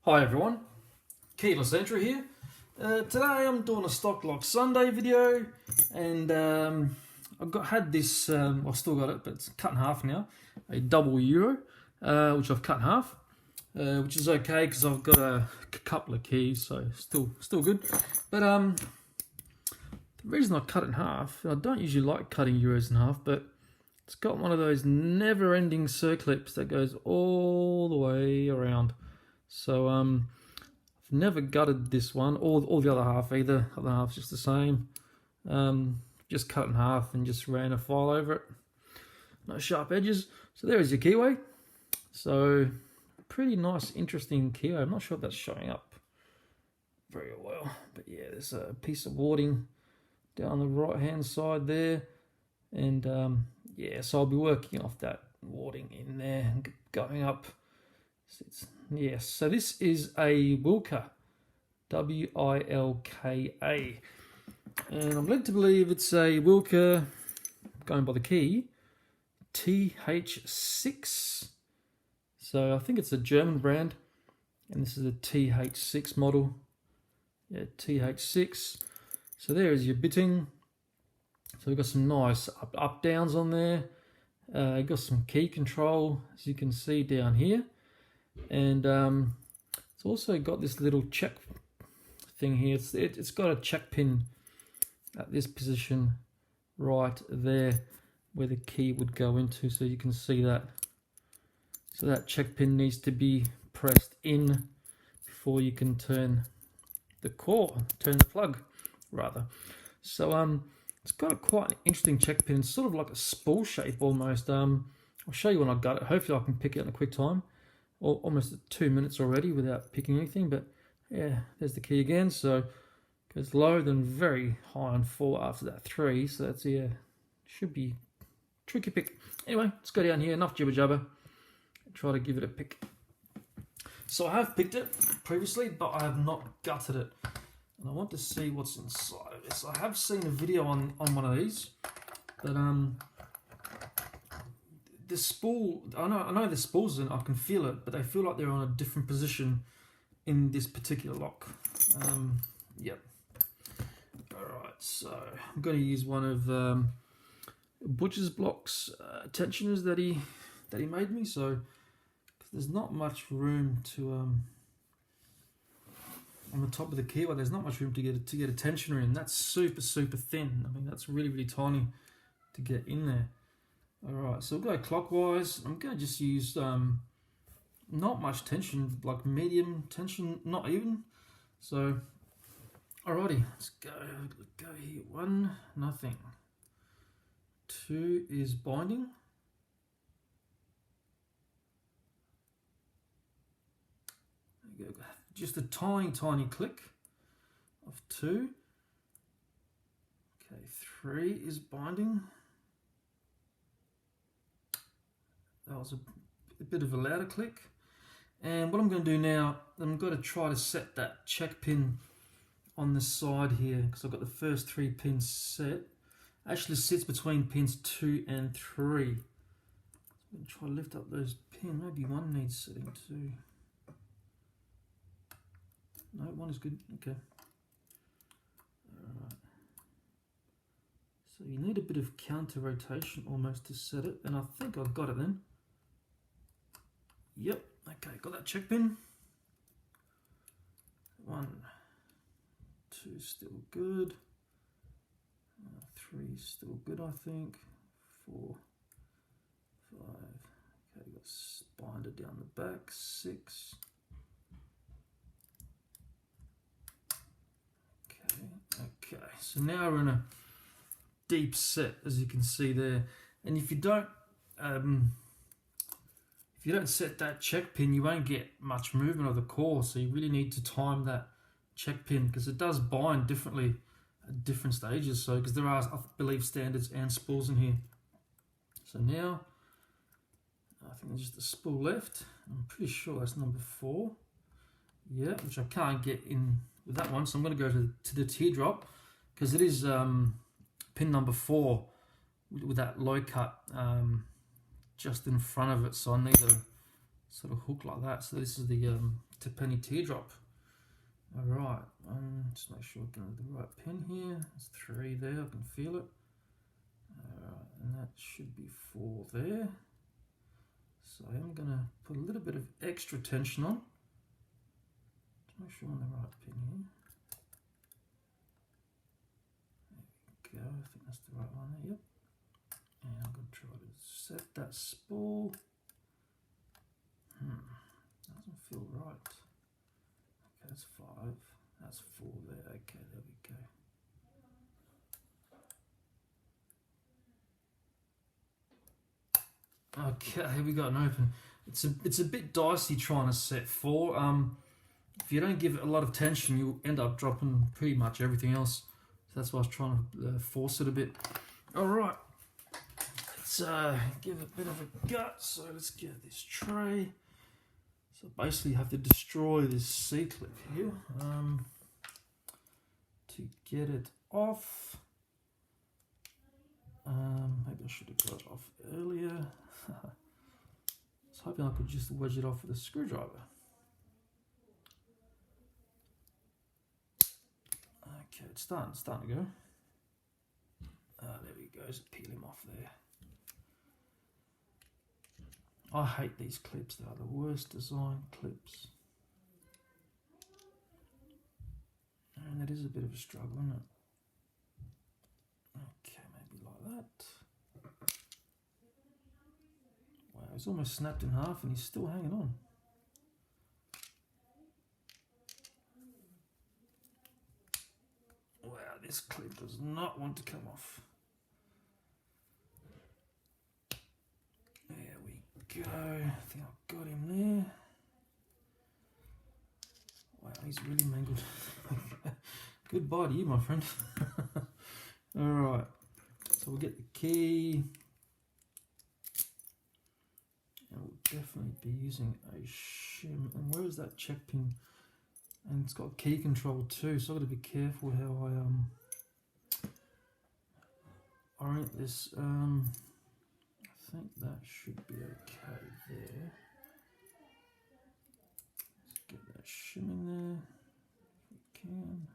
Hi everyone, Keyless Entry here. Today I'm doing a Stock Lock Sunday video, and had this, I've still got it, but it's cut in half now, a double Euro, which I've cut in half, which is okay because I've got a couple of keys, so still good. But the reason I cut it in half, I don't usually like cutting Euros in half, but it's got one of those never-ending circlips that goes all the way around. So I've never gutted this one or the other half either. The other half's just the same. Just cut in half and just ran a file over it. No sharp edges. So there is your keyway. So pretty nice, interesting keyway. I'm not sure if that's showing up very well, but yeah, there's a piece of warding down the right hand side there, and yeah, so I'll be working off that warding in there and going up. Yes, so this is a WILKA, W-I-L-K-A, and I'm led to believe it's a WILKA, going by the key, TH6. So I think it's a German brand, and this is a TH6 model. Yeah, TH6. So there is your bitting. So we've got some nice up downs on there. Got some key control, as you can see down here. And it's also got this little check thing here. It's got a check pin at this position right there where the key would go into, so you can see that. So that check pin needs to be pressed in before you can turn the plug rather. So it's got a quite interesting check pin. It's sort of like a spool shape almost. I'll show you when I got it. Hopefully I can pick it in a quick time. Almost 2 minutes already without picking anything, but yeah, there's the key again. So goes low, then very high on 4 after that 3. So that's, yeah, should be tricky pick. Anyway, let's go down here. Enough jibber jabber. Try to give it a pick. So I have picked it previously, but I have not gutted it, and I want to see what's inside of this. I have seen a video on one of these, but the spool, I know the spools and I can feel it, but they feel like they're on a different position in this particular lock. Yep. Alright, so I'm going to use one of Butcher's Block's tensioners that he made me. So there's not much room to on the top of the keyway. There's not much room to get a tensioner in. That's super thin. I mean, that's really tiny to get in there. Alright, so we'll go clockwise. I'm going to just use not much tension, like medium tension, not even. So, alrighty, let's go here. 1, nothing. 2 is binding. There you go. Just a tiny click of 2. Okay, 3 is binding. That was a bit of a louder click. And what I'm going to do now, I'm going to try to set that check pin on the side here, because I've got the first 3 pins set. Actually sits between pins 2 and 3. I'm going to try to lift up those pins. Maybe one needs setting too. No, one is good. Okay. Alright. So you need a bit of counter rotation almost to set it, and I think I've got it then. Yep, okay, got that check pin. 1, 2, still good. 3, still good, I think. 4, 5. Okay, got binder down the back. 6. Okay, so now we're in a deep set, as you can see there. And if you don't set that check pin, you won't get much movement of the core. So you really need to time that check pin, because it does bind differently at different stages. So because there are, I believe, standards and spools in here. So now I think there's just a spool left. I'm pretty sure that's number 4. Yeah, which I can't get in with that one. So I'm going to go to the teardrop, because it is pin number 4 with that low cut just in front of it. So I need to sort of hook like that. So this is the penny teardrop. All right, just make sure I get the right pin here. There's 3 there, I can feel it. All right, and that should be 4 there. So I'm gonna put a little bit of extra tension on to make sure I'm on the right pin here. There we go, I think that's the right one there, yep. And I'm gonna try to set that spool. Doesn't feel right. Okay, that's 5. That's 4 there. Okay, there we go. Okay, here we got an open. It's a bit dicey trying to set 4. If you don't give it a lot of tension, you'll end up dropping pretty much everything else. So that's why I was trying to force it a bit. All right, let's give it a bit of a gut. So let's get this tray. So basically, you have to destroy this C-clip here to get it off. Maybe I should have got it off earlier. I was hoping I could just wedge it off with a screwdriver. Okay, it's starting to go. There we go, just peel him off there. I hate these clips, they are the worst design clips. And it is a bit of a struggle, isn't it? Okay, maybe like that. Wow, he's almost snapped in half and he's still hanging on. Wow, this clip does not want to come off. There we go. I think I've got him there. Wow, he's really mangled. Goodbye to you, my friend. Alright, so we'll get the key. And we'll definitely be using a shim. And where is that check pin? And it's got key control too, so I've got to be careful how I orient this. I think that should be okay there. Let's get that shim in there if we can.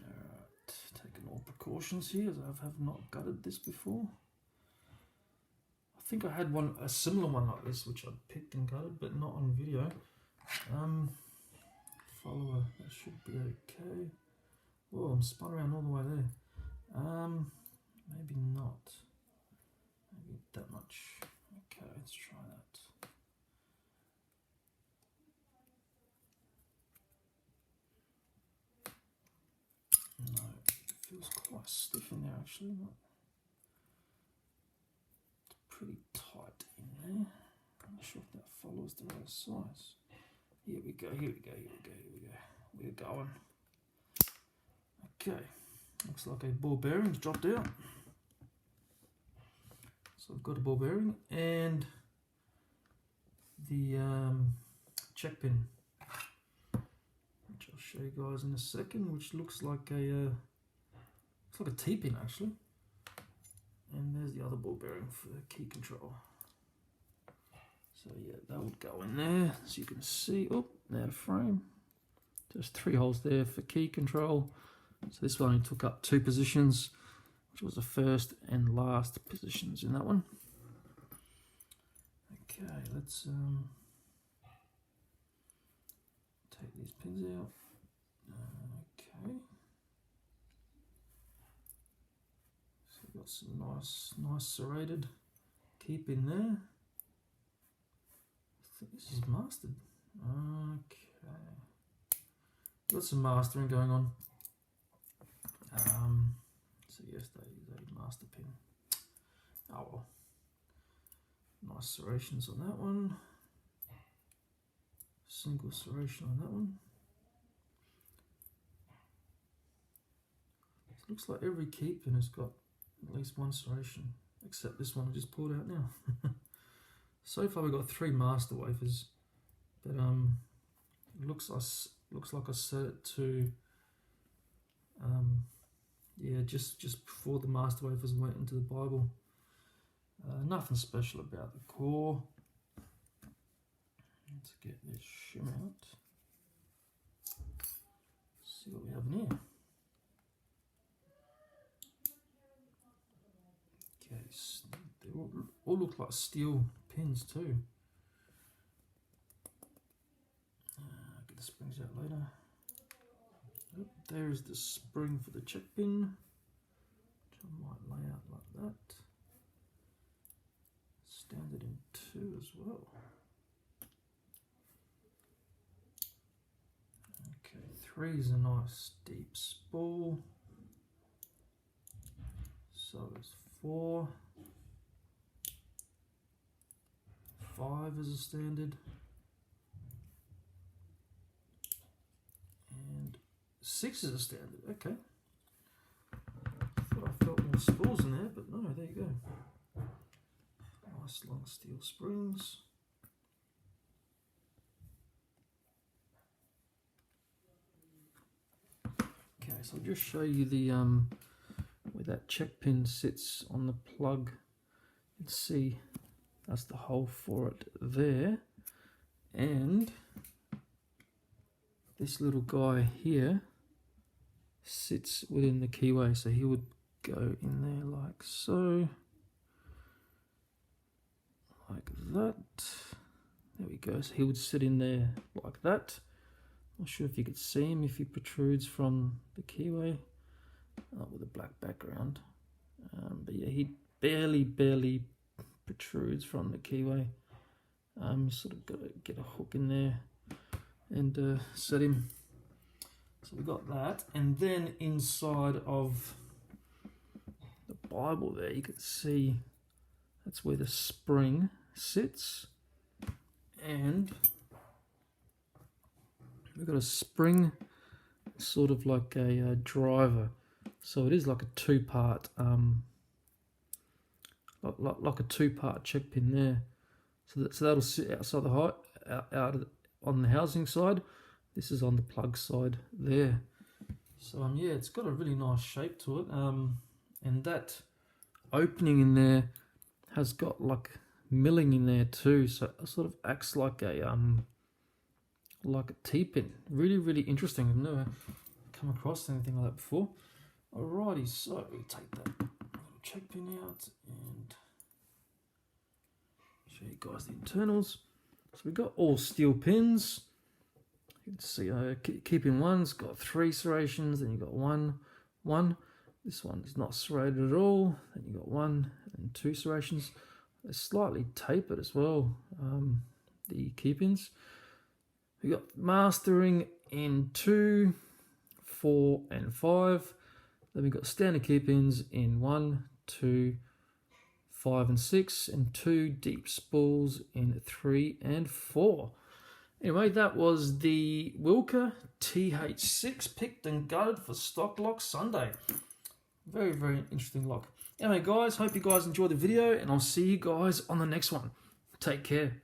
Alright, taking all precautions here as I have not gutted this before. I think I had a similar one like this which I picked and gutted, but not on video. Follower, that should be okay. Oh, I'm spun around all the way there. Maybe not. Maybe that much. Okay, let's try that. No, it feels quite stiff in there actually. It's pretty tight in there. I'm not sure if that follows the right size. Here we go, here we go, here we go, here we go. We're going. Okay, looks like a ball bearing's dropped out. So I've got a ball bearing and the check pin, which I'll show you guys in a second, which looks like a T-pin actually. And there's the other ball bearing for key control. So yeah, that would go in there, as you can see. Oh, there the frame. There's 3 holes there for key control. So this one only took up 2 positions, which was the first and last positions in that one. Okay, let's take these pins out. Okay. So we've got some nice serrated keep in there. I think this is mastered. Okay. Got some mastering going on. So yes, they use a master pin. Oh well. Nice serrations on that one. Single serration on that one. So it looks like every key pin has got at least 1 serration, except this one I just pulled out now. So far we've got 3 master wafers, but it looks like I set it to Yeah, just before the master wafers went into the Bible. Nothing special about the core. Let's get this shim out. See what we have in here. Okay, they all look like steel pins too. Get the springs out later. Oh, there's the spring for the check pin, which I might lay out like that. Standard in 2 as well. Okay, 3 is a nice deep spool. So is 4. 5 is a standard. And 6 is a standard. Okay. Thought I felt more spools in there, but no, there you go. Nice long steel springs. Okay, so I'll just show you the where that check pin sits on the plug. You can see that's the hole for it there, and this little guy here sits within the keyway, so he would go in there like so, like that. There we go. So he would sit in there like that. Not sure if you could see him if he protrudes from the keyway, with a black background. But yeah, he barely protrudes from the keyway. You sort of got to get a hook in there and set him. So we got that, and then inside of the Bible there, you can see that's where the spring sits, and we've got a spring sort of like a driver, so it is like a two-part like a two-part check pin there. So that'll sit outside the height, out on the housing side. This is on the plug side there. So yeah, it's got a really nice shape to it, and that opening in there has got like milling in there too, so it sort of acts like a T-pin. Really interesting. I've never come across anything like that before. Alrighty, so we take that little check pin out and show you guys the internals. So we've got all steel pins. You can see keeping one's got 3 serrations, then you've got one. This one is not serrated at all. Then you've got 1 and 2 serrations. They're slightly tapered as well, the key pins. We've got mastering in 2, 4 and 5. Then we've got standard key pins in 1, 2, 5 and 6, and 2 deep spools in 3 and 4. Anyway, that was the WILKA TH6 picked and gutted for Stock Lock Sunday. Very interesting lock. Anyway guys, hope you guys enjoyed the video, and I'll see you guys on the next one. Take care.